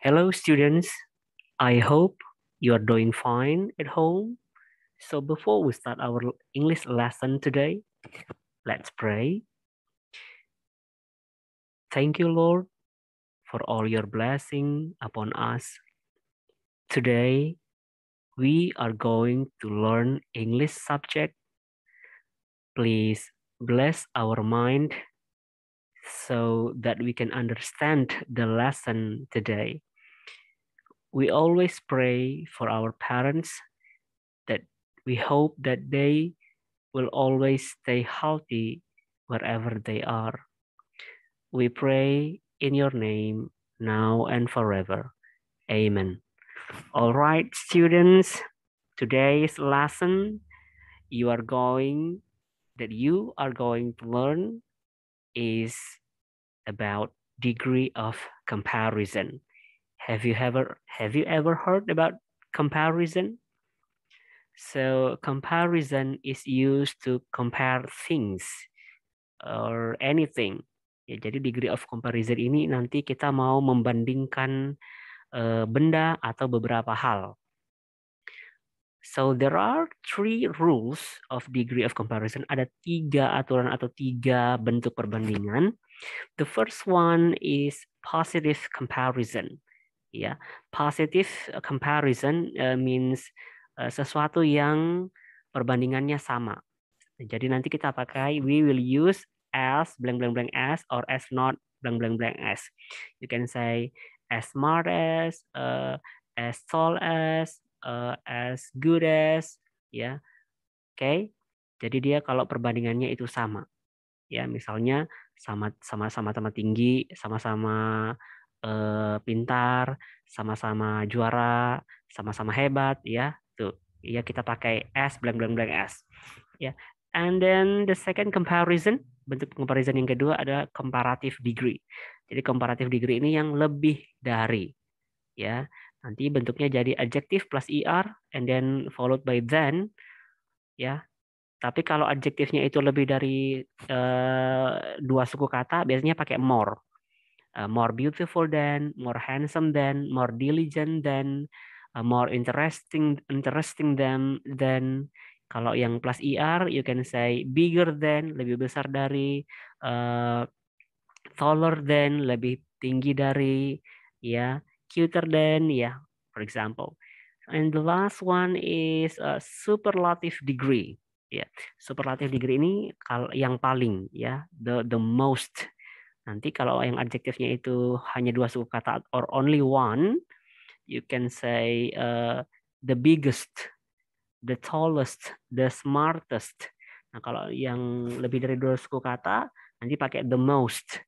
Hello, students. I hope you are doing fine at home. So, before we start our English lesson today, let's pray. Thank you, Lord, for all your blessing upon us. Today, we are going to learn English subject. Please bless our mind so that we can understand the lesson today. We always pray for our parents that we hope that they will always stay healthy wherever they are. We pray in your name now and forever. Amen. All right, students, today's lesson you are going to learn is about degree of comparison. Have you ever heard about comparison? So comparison is used to compare things or anything. Ya, jadi degree of comparison ini nanti kita mau membandingkan benda atau beberapa hal. So there are three rules of degree of comparison. Ada 3 aturan atau 3 bentuk perbandingan. The first one is positive comparison. Ya, positive comparison means sesuatu yang perbandingannya sama. Jadi nanti kita pakai we will use as blank blank blank as or as not blank blank blank as. You can say as smart as tall as good as, ya. Oke. Jadi dia kalau perbandingannya itu sama. Ya, misalnya sama-sama tinggi, sama-sama pintar, sama-sama juara, sama-sama hebat, ya. Tuh, ya kita pakai as blank blank blank as. Ya. And then the second comparison, bentuk comparison yang kedua adalah comparative degree. Jadi comparative degree ini yang lebih dari, ya. Nanti bentuknya jadi adjective plus er and then followed by than, ya. Tapi kalau adjektifnya itu lebih dari 2 suku kata, biasanya pakai more. More beautiful than, more handsome than, more diligent than, more interesting than. Kalau yang plus er, you can say bigger than, lebih besar dari, taller than, lebih tinggi dari, ya, cuter than, ya, for example. And the last one is superlative degree. Ya, superlative degree ini kalau yang paling, ya, the most. Nanti kalau yang adjektifnya itu hanya 2 suku kata or only one, you can say the biggest, the tallest, the smartest. Nah, kalau yang lebih dari 2 suku kata, nanti pakai the most.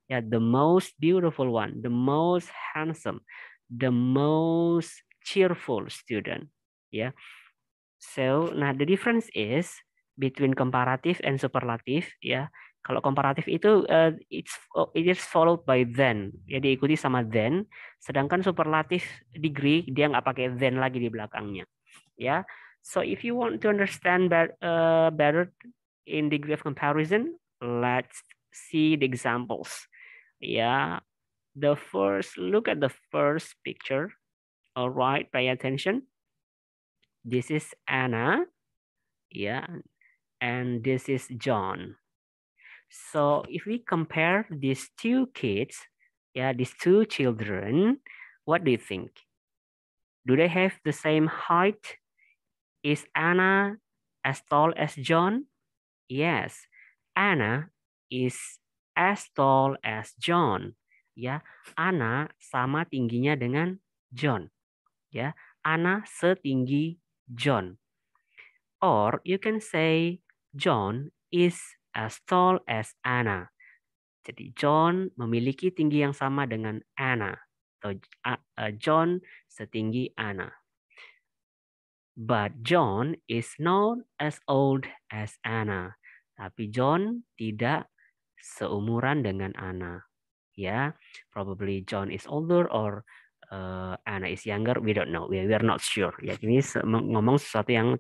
Ya, the most beautiful one, the most handsome, the most cheerful student. Ya. So, nah the difference is between comparative and superlative, ya. Kalau komparatif itu it is followed by then, ya, diikuti sama then. Sedangkan superlative degree dia nggak pakai then lagi di belakangnya, ya. So if you want to understand better in degree of comparison, let's see the examples. Yeah, look at the first picture. All right, pay attention. This is Anna, yeah, and this is John. So if we compare these 2 kids, yeah, these 2 children, what do you think? Do they have the same height? Is Anna as tall as John? Yes, Anna is as tall as John. Ya, Anna sama tingginya dengan John. Ya, Anna setinggi John. Or you can say John is as tall as Anna. Jadi John memiliki tinggi yang sama dengan Anna. Atau John setinggi Anna. But John is not as old as Anna. Tapi John tidak seumuran dengan Anna. Ya, probably John is older or Anna is younger. We don't know. We are not sure. Ya, ini ngomong sesuatu yang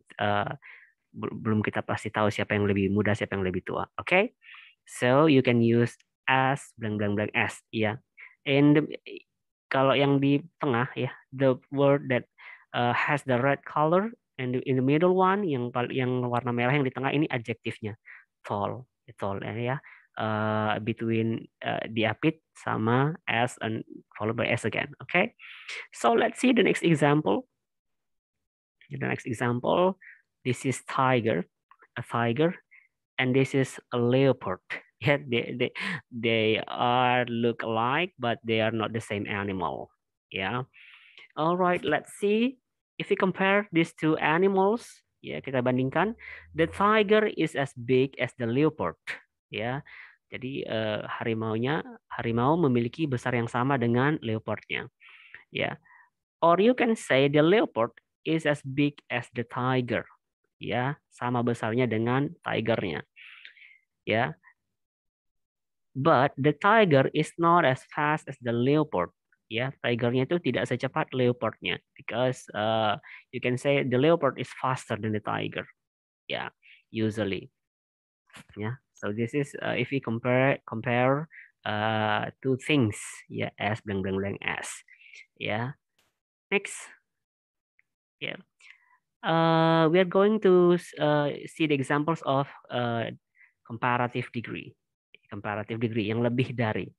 belum kita pasti tahu siapa yang lebih muda, siapa yang lebih tua. Oke? Okay? So you can use as blank blank blank as. Ya. And kalau yang di tengah ya, the word that has the red color, and in the middle one yang warna merah yang di tengah ini adjektifnya, tall, tall ya, between diapit sama s and followed by s again. Okay, so let's see the next example. The next example, this is tiger, a tiger, and this is a leopard. Yeah, they are look alike, but they are not the same animal. Yeah. All right, let's see if we compare these two animals. Ya, kita bandingkan. The tiger is as big as the leopard. Ya, jadi harimau memiliki besar yang sama dengan leopardnya. Ya, or you can say the leopard is as big as the tiger. Ya, sama besarnya dengan tigernya. Ya, but the tiger is not as fast as the leopard. Ya, tigernya itu tidak secepat leopardnya, because you can say the leopard is faster than the tiger. Yeah, usually. Yeah, so this is if we compare two things. Yeah, as blank blank blank as. Yeah. Next. Yeah. We are going to see the examples of comparative degree. Comparative degree yang lebih dari.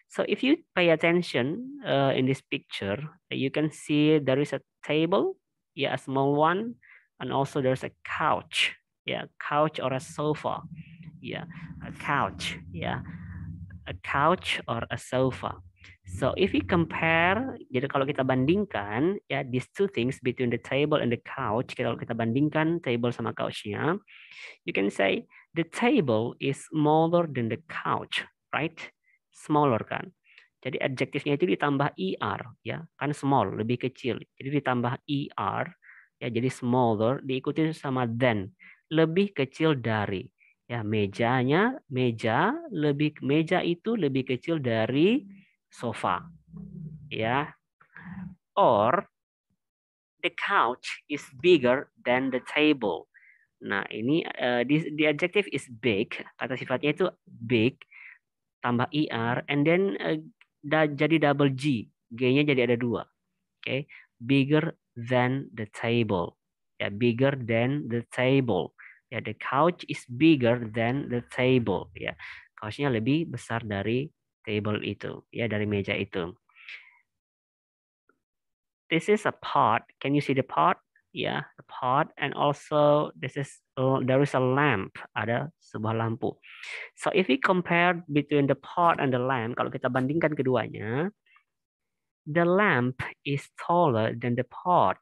So if you pay attention in this picture, you can see there is a table, yeah, a small one, and also there's a couch, yeah, couch or a sofa, yeah, a couch, yeah, a couch or a sofa. So if we compare, jadi kalau kita bandingkan, ya, these two things between the table and the couch, kalau kita bandingkan table sama couchnya, you can say the table is smaller than the couch, right? Smaller kan. Jadi adjektifnya itu ditambah er, ya, kan small, lebih kecil. Jadi ditambah er, ya, jadi smaller, diikuti sama than, lebih kecil dari. Ya, meja itu lebih kecil dari sofa. Ya. Or the couch is bigger than the table. Nah, ini the adjective is big, kata sifatnya itu big, tambah er, and then jadi double G, G-nya jadi ada 2. Okay, bigger than the table. Ya, bigger than the table. Ya, the couch is bigger than the table. Ya, couchnya lebih besar dari table itu, ya, dari meja itu. This is a pot. Can you see the pot? Yeah, the pot, and also there is a lamp. Ada sebuah lampu. So if we compare between the pot and the lamp, kalau kita bandingkan keduanya, the lamp is taller than the pot.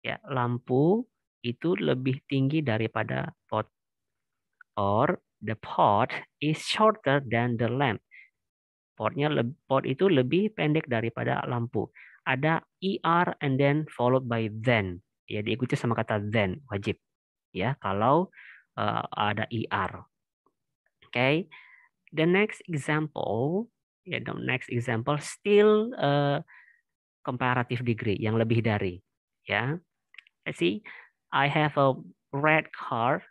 Ya, lampu itu lebih tinggi daripada pot. Or the pot is shorter than the lamp. Pot itu lebih pendek daripada lampu. Ada er and then followed by then. Ya, diikuti sama kata then, wajib. Ya, kalau ada er. Okay. The next example, still comparative degree, yang lebih dari. Ya, let's see. I have a red car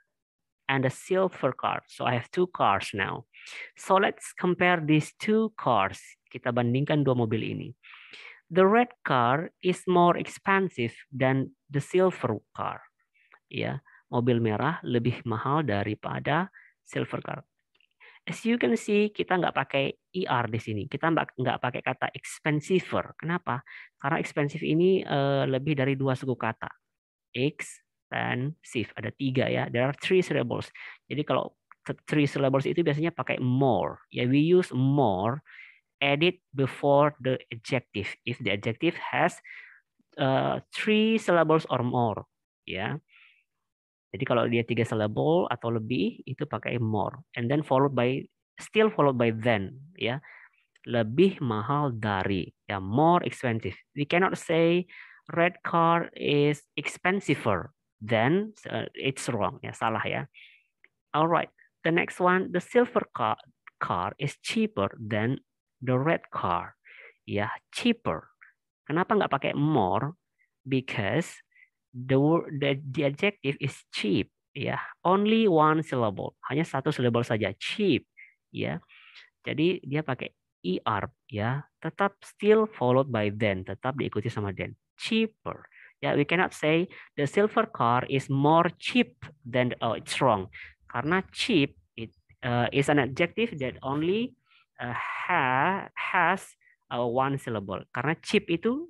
and a silver car. So I have 2 cars now. So let's compare these 2 cars. Kita bandingkan 2 mobil ini. The red car is more expensive than the silver car. Ya, mobil merah lebih mahal daripada silver car. As you can see, kita nggak pakai er di sini. Kita nggak pakai kata expensive. Kenapa? Karena expensive ini lebih dari 2 suku kata. Expensive, ada 3 ya. There are 3 syllables. Jadi kalau 3 syllables itu biasanya pakai more. Ya, we use more added before the adjective. If the adjective has 3 syllables or more. Ya. Jadi kalau dia 3 syllable atau lebih itu pakai more, and then followed by then, ya. Lebih mahal dari, ya, more expensive. We cannot say red car is expensiver, then it's wrong, ya, salah ya. Alright, the next one, the silver car is cheaper than the red car. Ya, cheaper. Kenapa nggak pakai more? Because the adjective is cheap, ya, only 1 syllable, hanya 1 syllable saja, cheap, ya. Jadi dia pakai ER ya, tetap still followed by then, tetap diikuti sama then. Cheaper. Ya, we cannot say the silver car is more cheap than it's wrong. Karena cheap is an adjective that only has one syllable. Karena cheap itu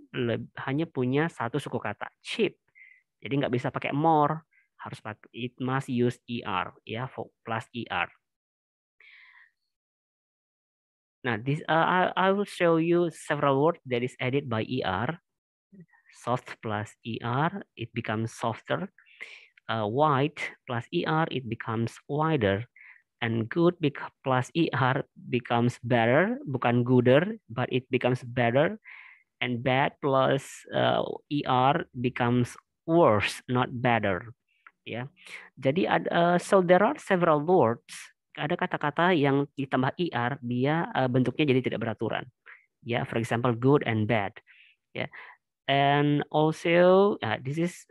hanya punya satu suku kata, cheap. Jadi nggak bisa pakai more, harus pakai it must use er ya, plus er. Nah, this I will show you several words that is added by er. Soft plus er, it becomes softer. Wide plus er, it becomes wider. And good plus er becomes better, bukan gooder, but it becomes better. And bad plus er becomes worse, not better. Ya, jadi so there are several words. Ada kata-kata yang ditambah er, dia bentuknya jadi tidak beraturan. Ya, for example, good and bad. Ya, and also this is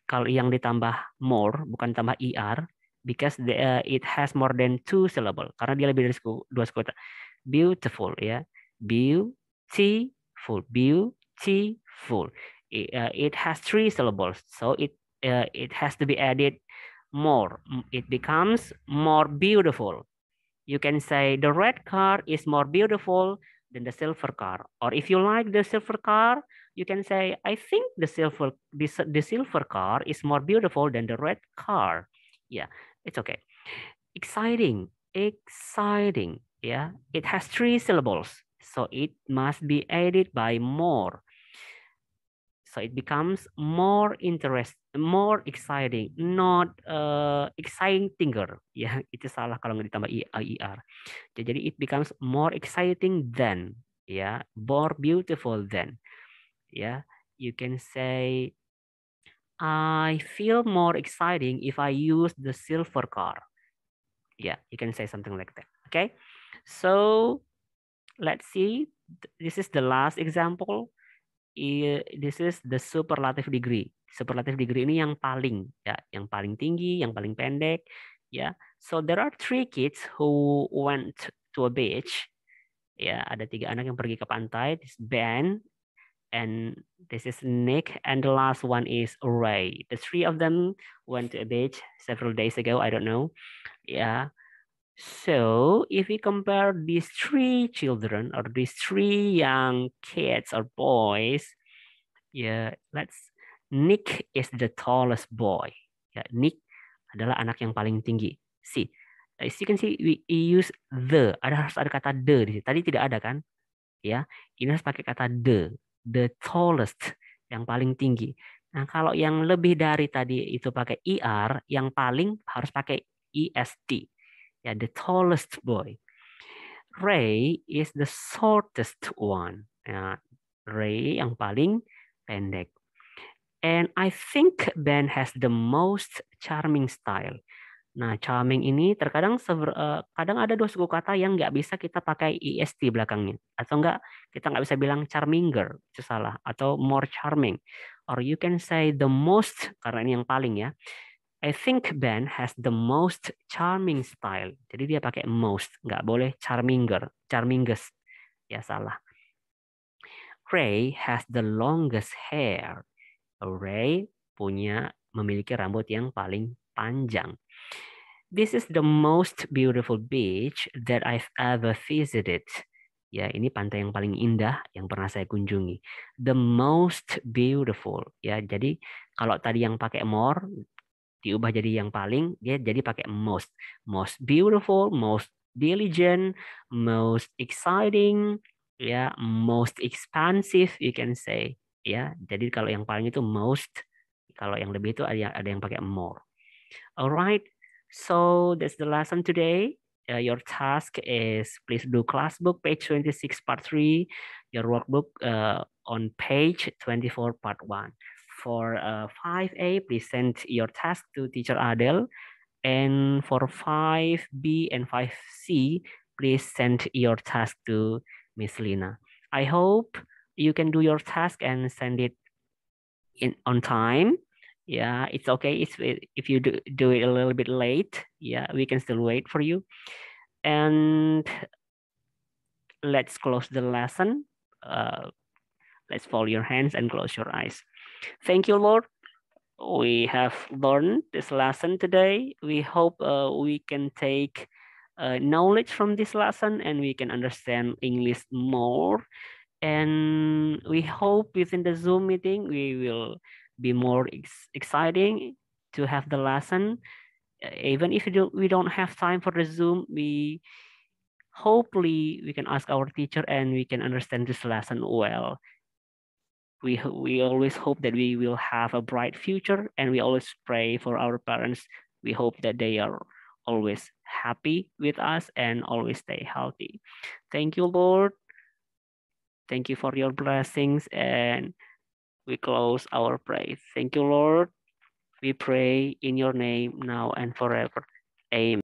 kalau yang ditambah more, bukan tambah er, because it has more than two syllable. Karena dia lebih dari dua suku kata. Beautiful, ya, beautiful, beautiful. It has three syllables, so it has to be added more. It becomes more beautiful. You can say the red car is more beautiful than the silver car. Or if you like the silver car, you can say, I think the silver car is more beautiful than the red car. Yeah, it's okay. Exciting, exciting. Yeah, it has three syllables, so it must be added by more. So it becomes more exciting, not exciting-er. Ya, itu salah kalau nggak ditambah er. Jadi it becomes more exciting than, ya, more beautiful than. Ya, you can say I feel more exciting if I use the silver car. Yeah, you can say something like that. Okay, so let's see. This is the last example. This is the superlative degree. Superlative degree ini yang paling, ya, yang paling tinggi, yang paling pendek, ya. So there are three kids who went to a beach. Ya, ada 3 anak yang pergi ke pantai. This Ben, and this is Nick, and the last one is Ray. The 3 of them went to a beach several days ago. I don't know. Yeah. So if we compare these 3 children or these 3 young kids or boys, yeah, Nick is the tallest boy. Ya, Nick adalah anak yang paling tinggi. See, as you can see, we use the. Harus ada kata the di sini. Tadi tidak ada kan? Ya, ini harus pakai kata the tallest, yang paling tinggi. Nah, kalau yang lebih dari tadi itu pakai er, yang paling harus pakai est. Ya, the tallest boy. Ray is the shortest one. Ya, Ray yang paling pendek. And I think Ben has the most charming style. Nah, charming ini terkadang kadang ada 2 suku kata yang nggak bisa kita pakai est belakangnya. Atau kita nggak bisa bilang charminger, itu salah. Atau more charming. Or you can say the most, karena ini yang paling ya. I think Ben has the most charming style. Jadi dia pakai most, nggak boleh charmingest. Ya salah. Ray has the longest hair. Ray memiliki rambut yang paling panjang. This is the most beautiful beach that I've ever visited. Ya, ini pantai yang paling indah yang pernah saya kunjungi. The most beautiful. Ya, jadi kalau tadi yang pakai more diubah jadi yang paling, dia jadi pakai most. Most beautiful, most diligent, most exciting, ya, most expansive, you can say. Ya, jadi kalau yang paling itu most, kalau yang lebih itu ada yang pakai more. Alright, so that's the lesson today. Your task is please do class book page 26 part 3, your workbook on page 24 part 1. For 5A, please send your task to teacher Adel. And for 5B and 5C, please send your task to Miss Lina. I hope you can do your task and send it on time. Yeah, it's okay if you do it a little bit late. Yeah, we can still wait for you. And let's close the lesson. Let's fold your hands and close your eyes. Thank you, Lord. We have learned this lesson today. We hope we can take knowledge from this lesson and we can understand English more. And we hope within the Zoom meeting, we will be more exciting to have the lesson. Even if we don't have time for the Zoom, hopefully we can ask our teacher and we can understand this lesson well. We always hope that we will have a bright future, and we always pray for our parents. We hope that they are always happy with us and always stay healthy. Thank you, Lord. Thank you for your blessings, and we close our prayer. Thank you, Lord. We pray in your name now and forever. Amen.